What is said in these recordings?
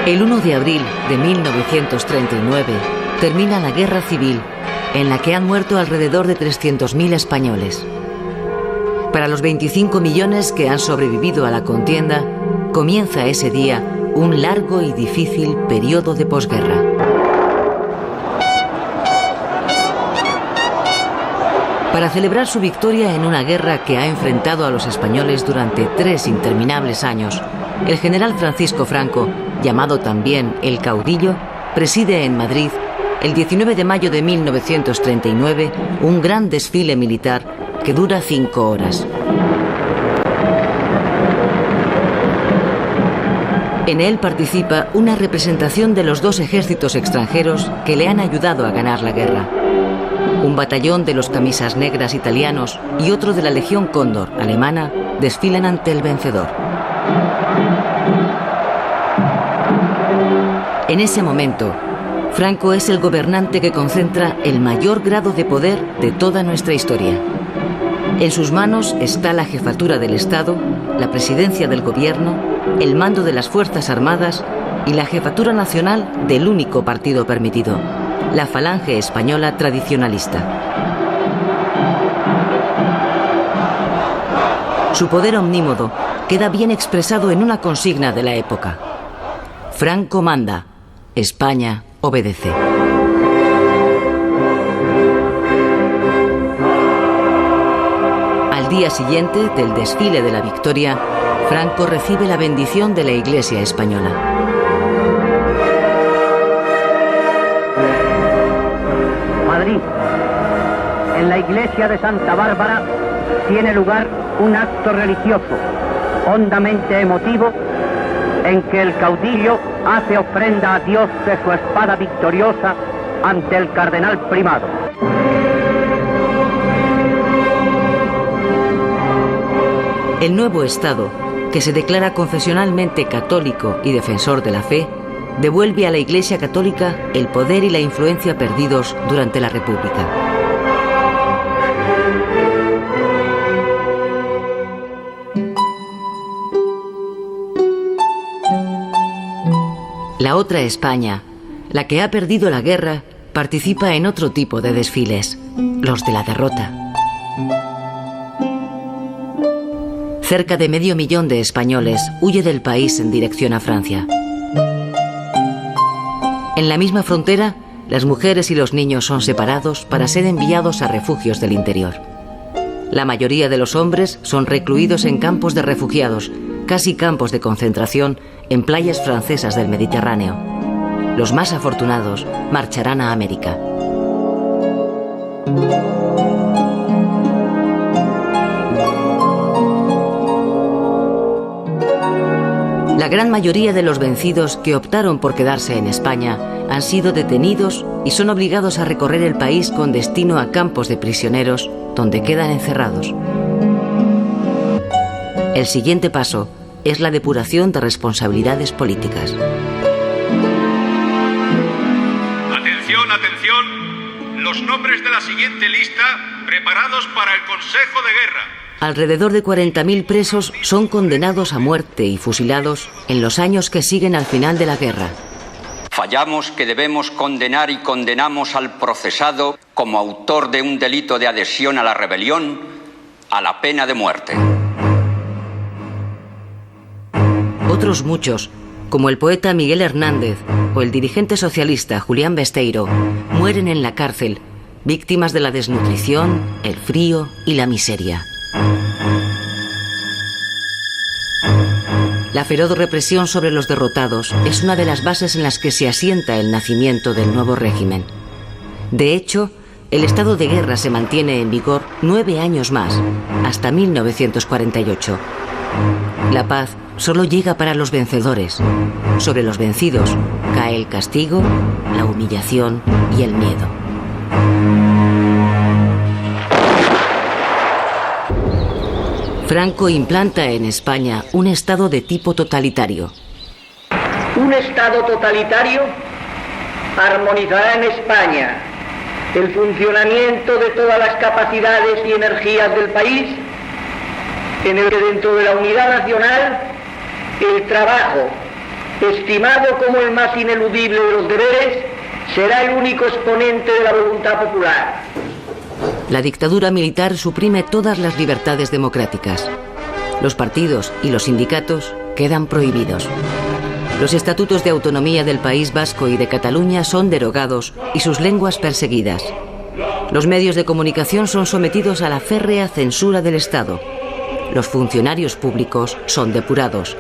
El 1 de abril de 1939 termina la Guerra Civil, en la que han muerto alrededor de 300.000 españoles. Para los 25 millones que han sobrevivido a la contienda, comienza ese día un largo y difícil periodo de posguerra. Para celebrar su victoria en una guerra que ha enfrentado a los españoles durante 3 interminables años, el general Francisco Franco, llamado también el Caudillo, preside en Madrid, el 19 de mayo de 1939, un gran desfile militar que dura 5 horas. En él participa una representación de los 2 ejércitos extranjeros que le han ayudado a ganar la guerra. Un batallón de los Camisas Negras italianos y otro de la Legión Cóndor alemana desfilan ante el vencedor. En ese momento, Franco es el gobernante que concentra el mayor grado de poder de toda nuestra historia. En sus manos está la jefatura del Estado, la presidencia del gobierno, el mando de las Fuerzas Armadas y la jefatura nacional del único partido permitido, la Falange Española tradicionalista. Su poder omnímodo queda bien expresado en una consigna de la época: Franco manda, España obedece. Al día siguiente del desfile de la victoria, Franco recibe la bendición de la Iglesia española. Madrid, en la iglesia de Santa Bárbara tiene lugar un acto religioso hondamente emotivo en que el caudillo hace ofrenda a Dios de su espada victoriosa ante el cardenal primado. El nuevo Estado, que se declara confesionalmente católico y defensor de la fe, devuelve a la Iglesia Católica el poder y la influencia perdidos durante la República. La otra España, la que ha perdido la guerra, participa en otro tipo de desfiles, los de la derrota. Cerca de 500.000 de españoles huye del país en dirección a Francia. En la misma frontera, las mujeres y los niños son separados para ser enviados a refugios del interior. La mayoría de los hombres son recluidos en campos de refugiados, casi campos de concentración, en playas francesas del Mediterráneo. Los más afortunados marcharán a América. La gran mayoría de los vencidos que optaron por quedarse en España han sido detenidos y son obligados a recorrer el país con destino a campos de prisioneros donde quedan encerrados. El siguiente paso es la depuración de responsabilidades políticas. Atención, atención. Los nombres de la siguiente lista preparados para el Consejo de Guerra. Alrededor de 40.000 presos son condenados a muerte y fusilados en los años que siguen al final de la guerra. Fallamos que debemos condenar y condenamos al procesado como autor de un delito de adhesión a la rebelión a la pena de muerte. Otros muchos, como el poeta Miguel Hernández o el dirigente socialista Julián Besteiro, mueren en la cárcel, víctimas de la desnutrición, el frío y la miseria. La feroz represión sobre los derrotados es una de las bases en las que se asienta el nacimiento del nuevo régimen. De hecho, el estado de guerra se mantiene en vigor 9 años más, hasta 1948. La paz solo llega para los vencedores. Sobre los vencidos cae el castigo, la humillación y el miedo. Franco implanta en España un estado de tipo totalitario. Un estado totalitario armonizará en España el funcionamiento de todas las capacidades y energías del país, en el que dentro de la unidad nacional el trabajo, estimado como el más ineludible de los deberes, será el único exponente de la voluntad popular. La dictadura militar suprime todas las libertades democráticas. Los partidos y los sindicatos quedan prohibidos. Los estatutos de autonomía del País Vasco y de Cataluña son derogados y sus lenguas perseguidas. Los medios de comunicación son sometidos a la férrea censura del Estado. Los funcionarios públicos son depurados.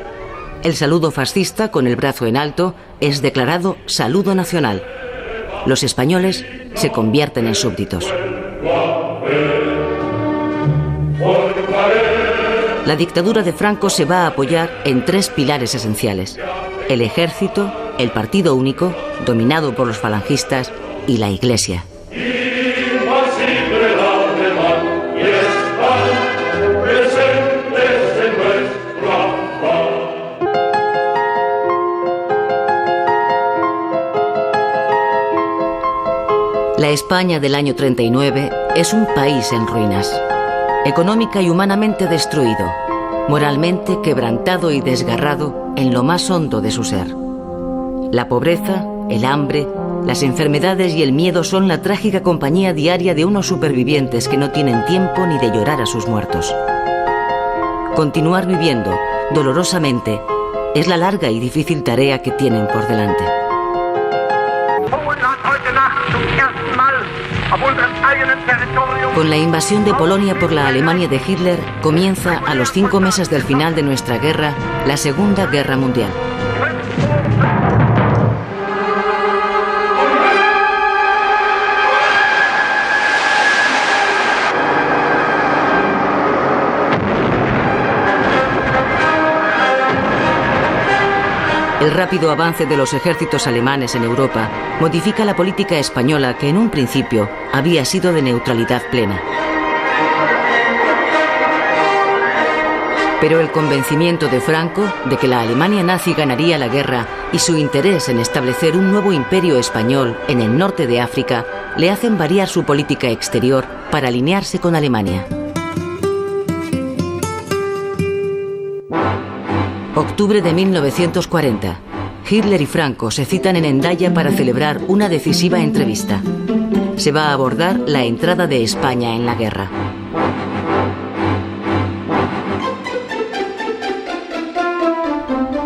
El saludo fascista con el brazo en alto es declarado saludo nacional. Los españoles se convierten en súbditos. La dictadura de Franco se va a apoyar en tres pilares esenciales: el ejército, el partido único, dominado por los falangistas, y la Iglesia. La España del año 39 es un país en ruinas, económica y humanamente destruido, moralmente quebrantado y desgarrado en lo más hondo de su ser. La pobreza, el hambre, las enfermedades y el miedo son la trágica compañía diaria de unos supervivientes que no tienen tiempo ni de llorar a sus muertos. Continuar viviendo, dolorosamente, es la larga y difícil tarea que tienen por delante. Con la invasión de Polonia por la Alemania de Hitler, comienza, a los 5 meses del final de nuestra guerra, la Segunda Guerra Mundial. El rápido avance de los ejércitos alemanes en Europa modifica la política española, que en un principio había sido de neutralidad plena. Pero el convencimiento de Franco de que la Alemania nazi ganaría la guerra y su interés en establecer un nuevo imperio español en el norte de África le hacen variar su política exterior para alinearse con Alemania. Octubre de 1940. Hitler y Franco se citan en Hendaya para celebrar una decisiva entrevista. Se va a abordar la entrada de España en la guerra.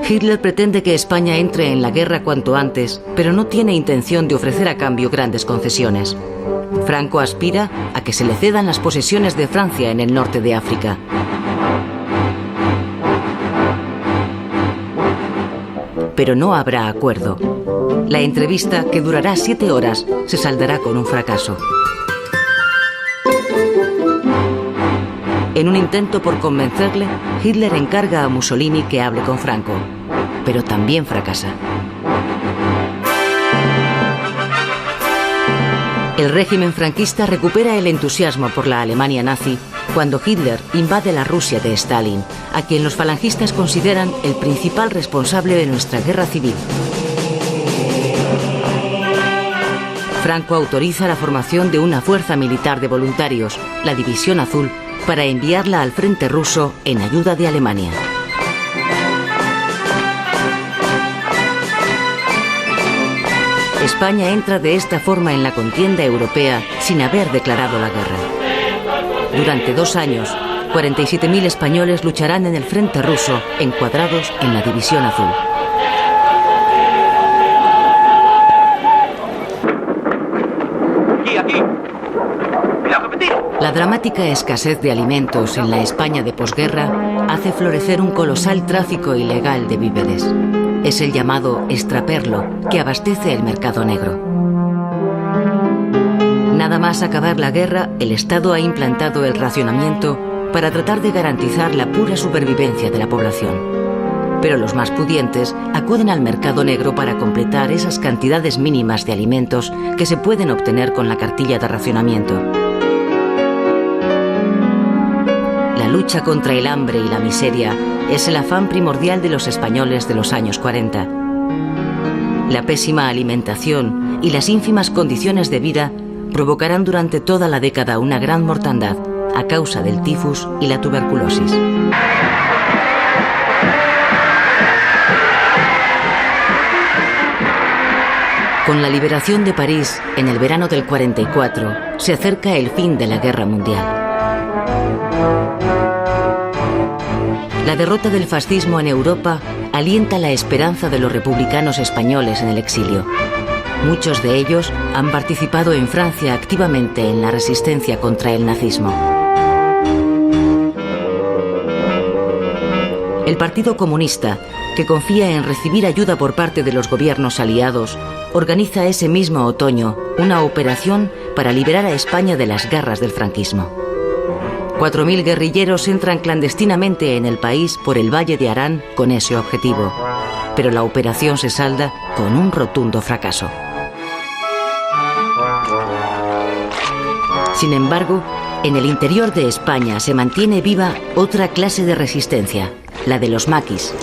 Hitler pretende que España entre en la guerra cuanto antes, pero no tiene intención de ofrecer a cambio grandes concesiones. Franco aspira a que se le cedan las posesiones de Francia en el norte de África. Pero no habrá acuerdo. La entrevista, que durará 7 horas, se saldará con un fracaso. En un intento por convencerle, Hitler encarga a Mussolini que hable con Franco, pero también fracasa. El régimen franquista recupera el entusiasmo por la Alemania nazi cuando Hitler invade la Rusia de Stalin, a quien los falangistas consideran el principal responsable de nuestra guerra civil. Franco autoriza la formación de una fuerza militar de voluntarios, la División Azul, para enviarla al frente ruso en ayuda de Alemania. España entra de esta forma en la contienda europea sin haber declarado la guerra. Durante 2 años, 47.000 españoles lucharán en el frente ruso, encuadrados en la División Azul. Aquí. La dramática escasez de alimentos en la España de posguerra hace florecer un colosal tráfico ilegal de víveres. Es el llamado extraperlo, que abastece el mercado negro. Nada más acabar la guerra, el Estado ha implantado el racionamiento para tratar de garantizar la pura supervivencia de la población. Pero los más pudientes acuden al mercado negro para completar esas cantidades mínimas de alimentos que se pueden obtener con la cartilla de racionamiento. La lucha contra el hambre y la miseria es el afán primordial de los españoles de los años 40. La pésima alimentación y las ínfimas condiciones de vida provocarán durante toda la década una gran mortandad a causa del tifus y la tuberculosis. Con la liberación de París en el verano del 44, se acerca el fin de la Guerra Mundial. La derrota del fascismo en Europa alienta la esperanza de los republicanos españoles en el exilio. Muchos de ellos han participado en Francia activamente en la resistencia contra el nazismo. El Partido Comunista, que confía en recibir ayuda por parte de los gobiernos aliados, organiza ese mismo otoño una operación para liberar a España de las garras del franquismo. 4.000 guerrilleros entran clandestinamente en el país por el Valle de Arán con ese objetivo, pero la operación se salda con un rotundo fracaso. Sin embargo, en el interior de España se mantiene viva otra clase de resistencia, la de los maquis.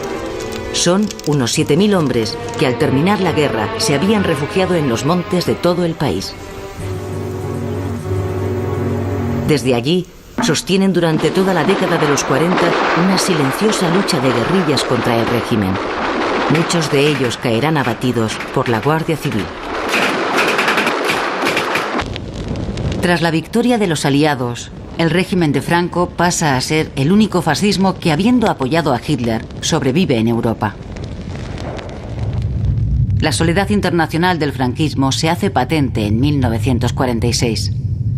Son unos 7.000 hombres que al terminar la guerra se habían refugiado en los montes de todo el país. Desde allí, sostienen durante toda la década de los 40 una silenciosa lucha de guerrillas contra el régimen. Muchos de ellos caerán abatidos por la Guardia Civil. Tras la victoria de los aliados, el régimen de Franco pasa a ser el único fascismo que, habiendo apoyado a Hitler, sobrevive en Europa. La soledad internacional del franquismo se hace patente en 1946.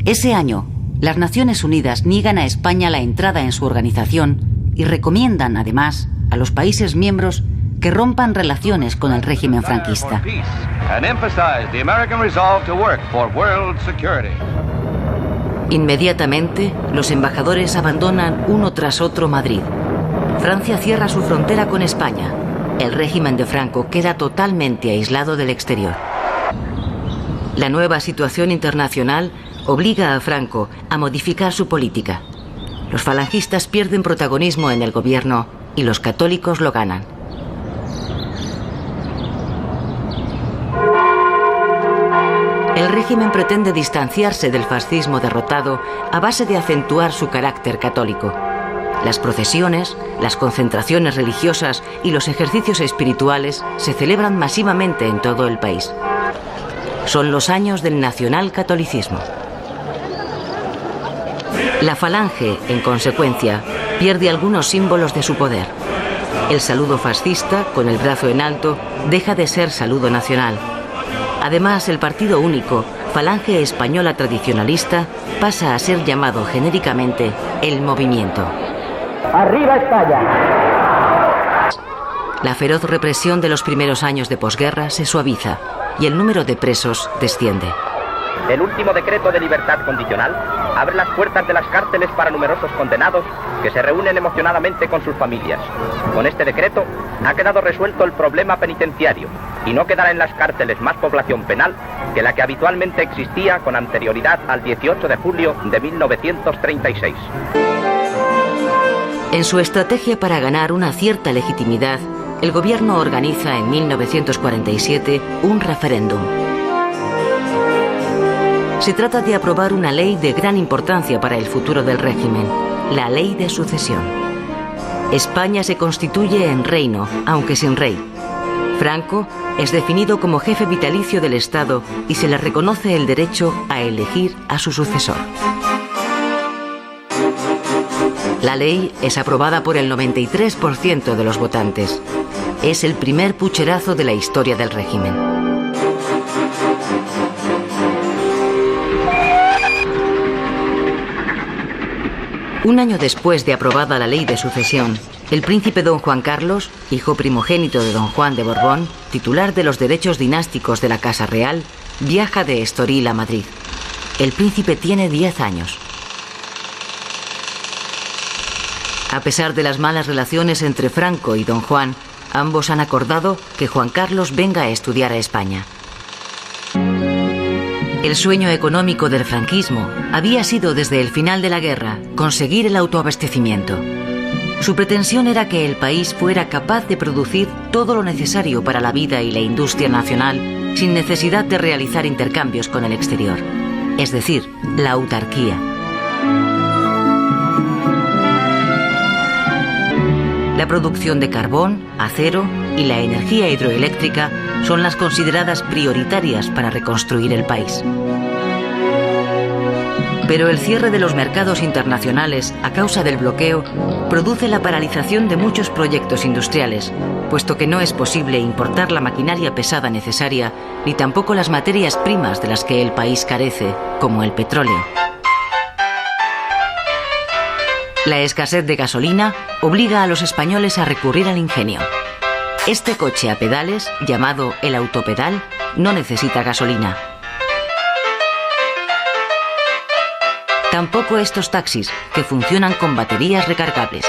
Ese año, las Naciones Unidas niegan a España la entrada en su organización y recomiendan, además, a los países miembros que rompan relaciones con el régimen franquista. Inmediatamente, los embajadores abandonan uno tras otro Madrid. Francia cierra su frontera con España. El régimen de Franco queda totalmente aislado del exterior. La nueva situación internacional obliga a Franco a modificar su política. Los falangistas pierden protagonismo en el gobierno y los católicos lo ganan. El régimen pretende distanciarse del fascismo derrotado a base de acentuar su carácter católico. Las procesiones, las concentraciones religiosas y los ejercicios espirituales se celebran masivamente en todo el país. Son los años del nacionalcatolicismo. La Falange, en consecuencia, pierde algunos símbolos de su poder. El saludo fascista, con el brazo en alto, deja de ser saludo nacional. Además, el partido único, Falange Española Tradicionalista, pasa a ser llamado genéricamente el Movimiento. ¡Arriba España! La feroz represión de los primeros años de posguerra se suaviza y el número de presos desciende. El último decreto de libertad condicional abre las puertas de las cárceles para numerosos condenados que se reúnen emocionadamente con sus familias. Con este decreto ha quedado resuelto el problema penitenciario y no quedará en las cárceles más población penal que la que habitualmente existía con anterioridad al 18 de julio de 1936. En su estrategia para ganar una cierta legitimidad, el gobierno organiza en 1947 un referéndum. Se trata de aprobar una ley de gran importancia para el futuro del régimen, la Ley de Sucesión. España se constituye en reino, aunque sin rey. Franco es definido como jefe vitalicio del Estado y se le reconoce el derecho a elegir a su sucesor. La ley es aprobada por el 93% de los votantes. Es el primer pucherazo de la historia del régimen. Un año después de aprobada la ley de sucesión, el príncipe don Juan Carlos, hijo primogénito de don Juan de Borbón, titular de los derechos dinásticos de la Casa Real, viaja de Estoril a Madrid. El príncipe tiene 10 años. A pesar de las malas relaciones entre Franco y don Juan, ambos han acordado que Juan Carlos venga a estudiar a España. El sueño económico del franquismo había sido desde el final de la guerra conseguir el autoabastecimiento. Su pretensión era que el país fuera capaz de producir todo lo necesario para la vida y la industria nacional sin necesidad de realizar intercambios con el exterior, es decir, la autarquía. La producción de carbón, acero y la energía hidroeléctrica son las consideradas prioritarias para reconstruir el país. Pero el cierre de los mercados internacionales a causa del bloqueo produce la paralización de muchos proyectos industriales, puesto que no es posible importar la maquinaria pesada necesaria ni tampoco las materias primas de las que el país carece, como el petróleo. La escasez de gasolina obliga a los españoles a recurrir al ingenio. Este coche a pedales, llamado el autopedal, no necesita gasolina. Tampoco estos taxis, que funcionan con baterías recargables.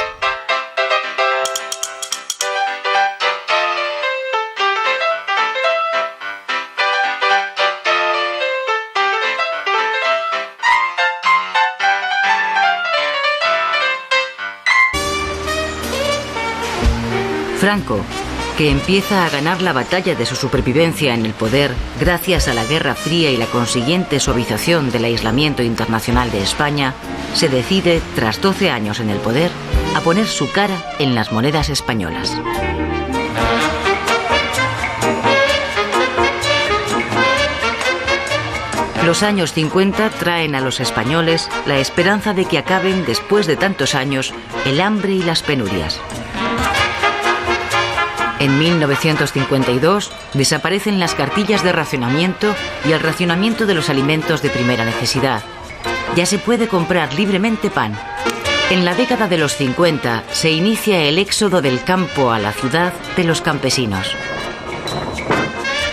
Franco, que empieza a ganar la batalla de su supervivencia en el poder gracias a la Guerra Fría y la consiguiente suavización del aislamiento internacional de España, se decide, tras 12 años en el poder, a poner su cara en las monedas españolas. Los años 50 traen a los españoles la esperanza de que acaben, después de tantos años, el hambre y las penurias. En 1952 desaparecen las cartillas de racionamiento y el racionamiento de los alimentos de primera necesidad. Ya se puede comprar libremente pan. En la década de los 50 se inicia el éxodo del campo a la ciudad de los campesinos.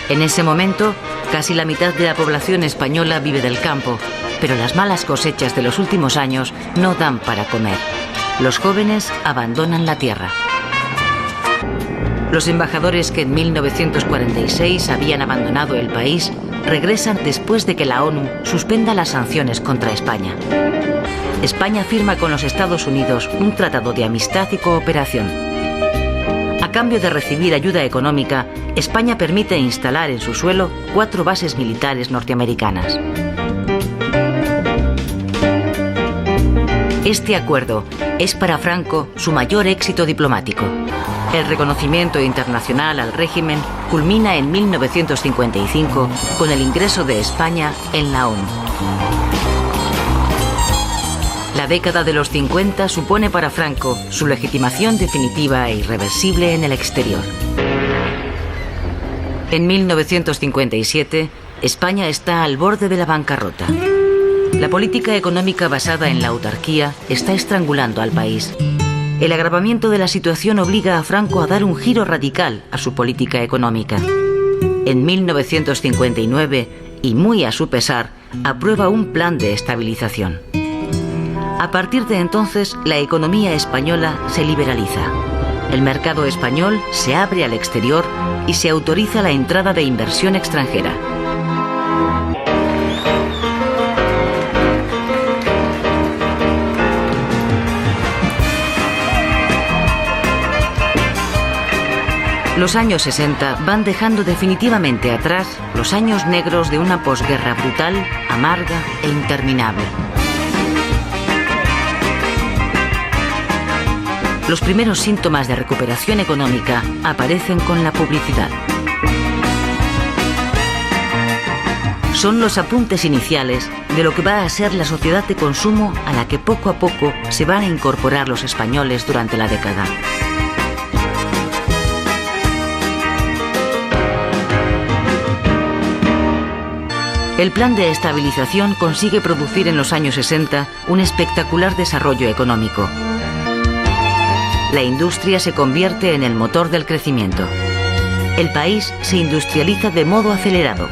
En ese momento, casi la mitad de la población española vive del campo, pero las malas cosechas de los últimos años no dan para comer. Los jóvenes abandonan la tierra. Los embajadores que en 1946 habían abandonado el país regresan después de que la ONU suspenda las sanciones contra España. España firma con los Estados Unidos un tratado de amistad y cooperación. A cambio de recibir ayuda económica, España permite instalar en su suelo 4 bases militares norteamericanas. Este acuerdo es para Franco su mayor éxito diplomático. El reconocimiento internacional al régimen culmina en 1955 con el ingreso de España en la ONU. La década de los 50 supone para Franco su legitimación definitiva e irreversible en el exterior. En 1957, España está al borde de la bancarrota. La política económica basada en la autarquía está estrangulando al país. El agravamiento de la situación obliga a Franco a dar un giro radical a su política económica. En 1959, y muy a su pesar, aprueba un plan de estabilización. A partir de entonces, la economía española se liberaliza. El mercado español se abre al exterior y se autoriza la entrada de inversión extranjera. Los años 60 van dejando definitivamente atrás los años negros de una posguerra brutal, amarga e interminable. Los primeros síntomas de recuperación económica aparecen con la publicidad. Son los apuntes iniciales de lo que va a ser la sociedad de consumo a la que poco a poco se van a incorporar los españoles durante la década. El plan de estabilización consigue producir en los años 60 un espectacular desarrollo económico. La industria se convierte en el motor del crecimiento. El país se industrializa de modo acelerado.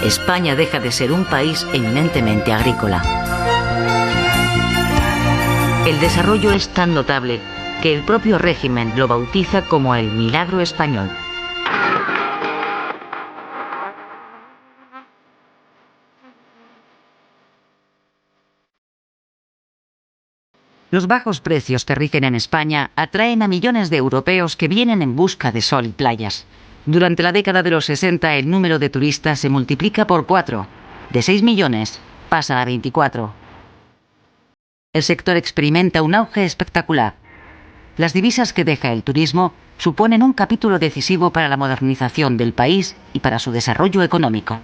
España deja de ser un país eminentemente agrícola. El desarrollo es tan notable que el propio régimen lo bautiza como el milagro español. Los bajos precios que rigen en España atraen a millones de europeos que vienen en busca de sol y playas. Durante la década de los 60 el número de turistas se multiplica por 4. De 6 millones pasa a 24. El sector experimenta un auge espectacular. las divisas que deja el turismo suponen un capítulo decisivo para la modernización del país y para su desarrollo económico.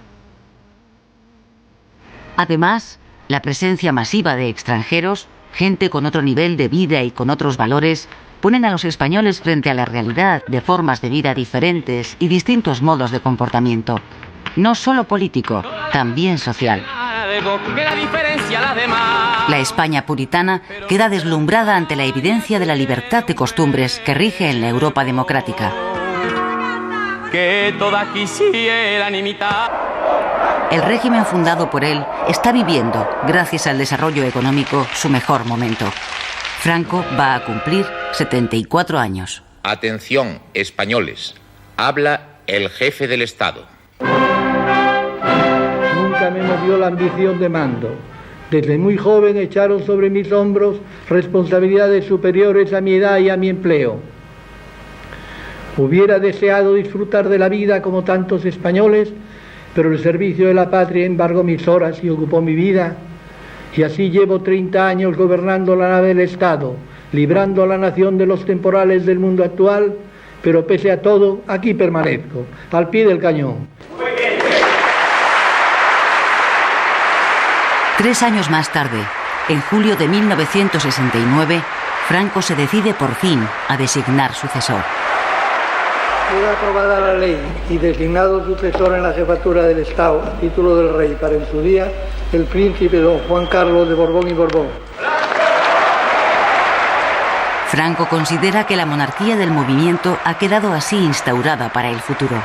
Además, la presencia masiva de extranjeros, gente con otro nivel de vida y con otros valores, ponen a los españoles frente a la realidad de formas de vida diferentes y distintos modos de comportamiento, no solo político, también social. La España puritana queda deslumbrada ante la evidencia de la libertad de costumbres que rige en la Europa democrática. El régimen fundado por él está viviendo, gracias al desarrollo económico, su mejor momento. Franco va a cumplir 74 años. Atención, españoles. Habla el jefe del Estado. Nunca me movió la ambición de mando. Desde muy joven echaron sobre mis hombros responsabilidades superiores a mi edad y a mi empleo. Hubiera deseado disfrutar de la vida como tantos españoles, pero el servicio de la patria embargó mis horas y ocupó mi vida. Y así llevo 30 años gobernando la nave del Estado, librando a la nación de los temporales del mundo actual, pero pese a todo, aquí permanezco, al pie del cañón. 3 años más tarde, en julio de 1969, Franco se decide por fin a designar sucesor. Queda aprobada la ley y designado sucesor en la jefatura del Estado a título del rey para en su día el príncipe don Juan Carlos de Borbón y Borbón. Franco considera que la monarquía del movimiento ha quedado así instaurada para el futuro.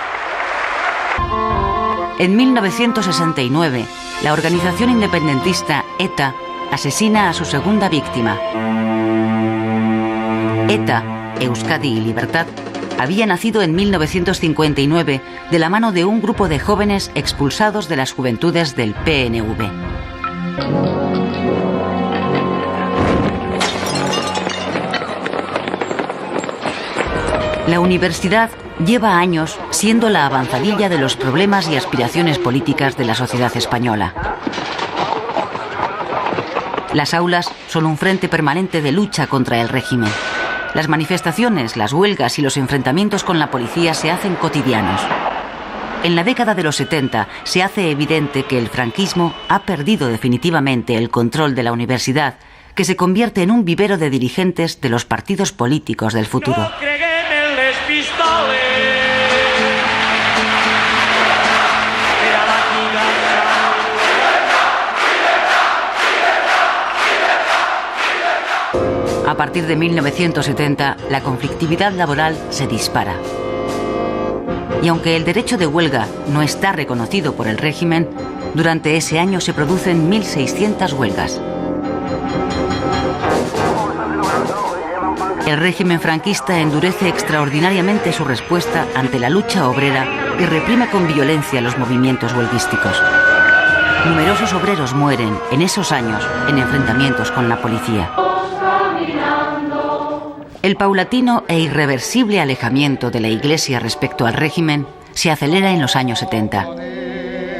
En 1969, la organización independentista ETA asesina a su segunda víctima. ETA, Euskadi y Libertad, había nacido en 1959 de la mano de un grupo de jóvenes expulsados de las juventudes del PNV. La universidad lleva años siendo la avanzadilla de los problemas y aspiraciones políticas de la sociedad española. Las aulas son un frente permanente de lucha contra el régimen. Las manifestaciones, las huelgas y los enfrentamientos con la policía se hacen cotidianos. En la década de los 70 se hace evidente que el franquismo ha perdido definitivamente el control de la universidad, que se convierte en un vivero de dirigentes de los partidos políticos del futuro. A partir de 1970, la conflictividad laboral se dispara. Y aunque el derecho de huelga no está reconocido por el régimen, durante ese año se producen 1.600 huelgas. El régimen franquista endurece extraordinariamente su respuesta ante la lucha obrera y reprime con violencia los movimientos huelguísticos. Numerosos obreros mueren en esos años en enfrentamientos con la policía. El paulatino e irreversible alejamiento de la Iglesia respecto al régimen se acelera en los años 70.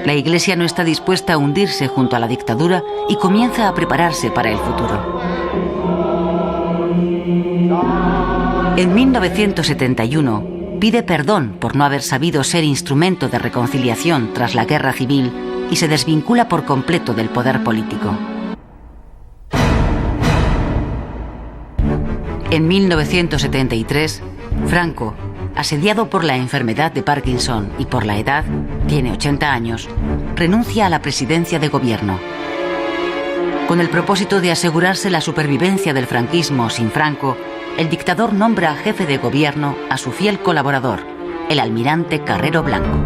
La Iglesia no está dispuesta a hundirse junto a la dictadura y comienza a prepararse para el futuro. En 1971 pide perdón por no haber sabido ser instrumento de reconciliación tras la guerra civil y se desvincula por completo del poder político. En 1973, Franco, asediado por la enfermedad de Parkinson y por la edad, tiene 80 años, renuncia a la presidencia de gobierno. Con el propósito de asegurarse la supervivencia del franquismo sin Franco, el dictador nombra jefe de gobierno a su fiel colaborador, el almirante Carrero Blanco.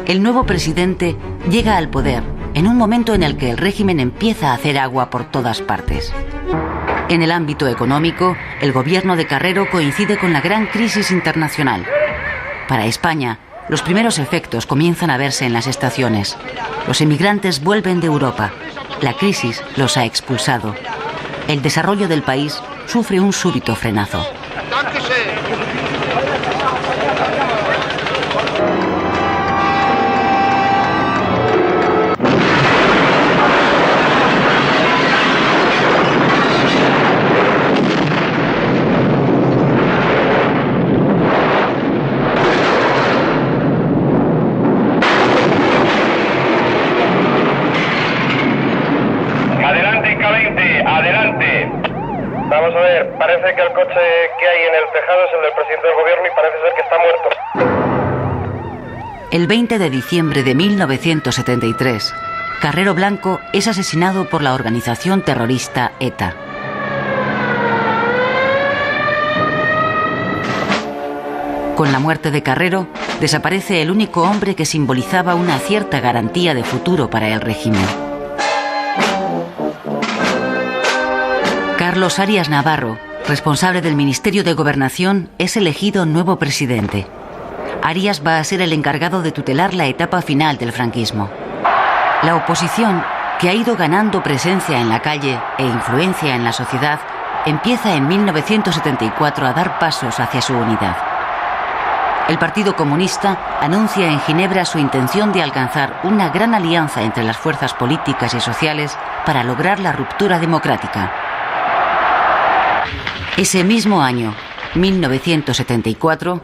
El nuevo presidente llega al poder en un momento en el que el régimen empieza a hacer agua por todas partes. En el ámbito económico, el gobierno de Carrero coincide con la gran crisis internacional. Para España, los primeros efectos comienzan a verse en las estaciones. Los emigrantes vuelven de Europa. La crisis los ha expulsado. El desarrollo del país sufre un súbito frenazo. Parece que el coche que hay en el tejado es el del presidente del gobierno y parece ser que está muerto. El 20 de diciembre de 1973, Carrero Blanco es asesinado por la organización terrorista ETA. Con la muerte de Carrero, desaparece el único hombre que simbolizaba una cierta garantía de futuro para el régimen. Carlos Arias Navarro, responsable del Ministerio de Gobernación, es elegido nuevo presidente. Arias va a ser el encargado de tutelar la etapa final del franquismo. La oposición, que ha ido ganando presencia en la calle e influencia en la sociedad, empieza en 1974 a dar pasos hacia su unidad. El Partido Comunista anuncia en Ginebra su intención de alcanzar una gran alianza entre las fuerzas políticas y sociales para lograr la ruptura democrática. Ese mismo año, 1974,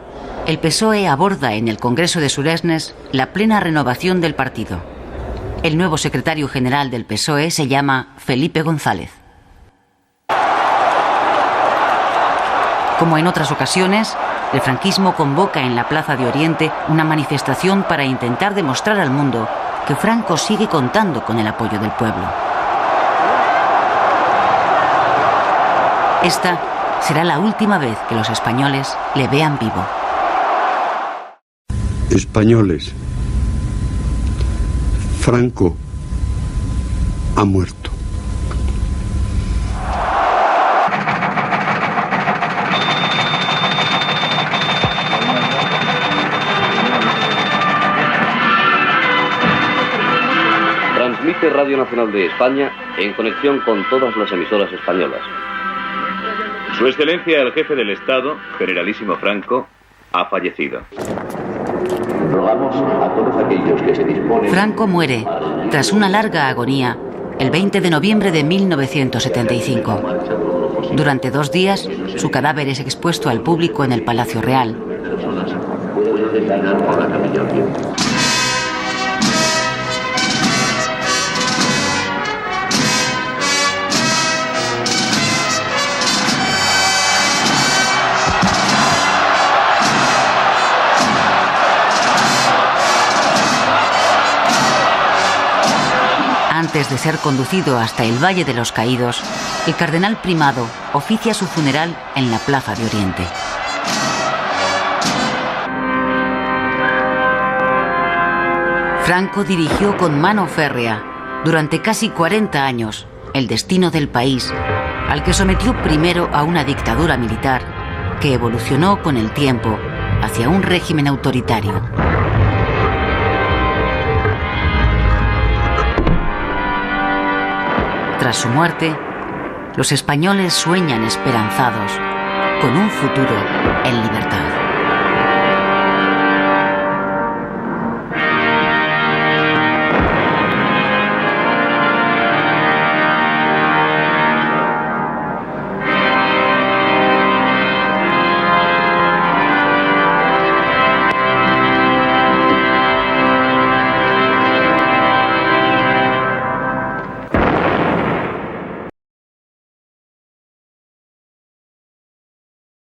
el PSOE aborda en el Congreso de Suresnes la plena renovación del partido. El nuevo secretario general del PSOE se llama Felipe González. Como en otras ocasiones, el franquismo convoca en la Plaza de Oriente una manifestación para intentar demostrar al mundo que Franco sigue contando con el apoyo del pueblo. Esta será la última vez que los españoles le vean vivo. Españoles, Franco ha muerto. Transmite Radio Nacional de España en conexión con todas las emisoras españolas. Su Excelencia el Jefe del Estado, Generalísimo Franco, ha fallecido. Rogamos a todos aquellos que se disponen... Franco muere, tras una larga agonía, el 20 de noviembre de 1975. Durante 2 días, su cadáver es expuesto al público en el Palacio Real. Antes de ser conducido hasta el Valle de los Caídos, el cardenal primado oficia su funeral en la Plaza de Oriente. Franco dirigió con mano férrea, durante casi 40 años, el destino del país, al que sometió primero a una dictadura militar, que evolucionó con el tiempo hacia un régimen autoritario. Tras su muerte, los españoles sueñan esperanzados con un futuro en libertad.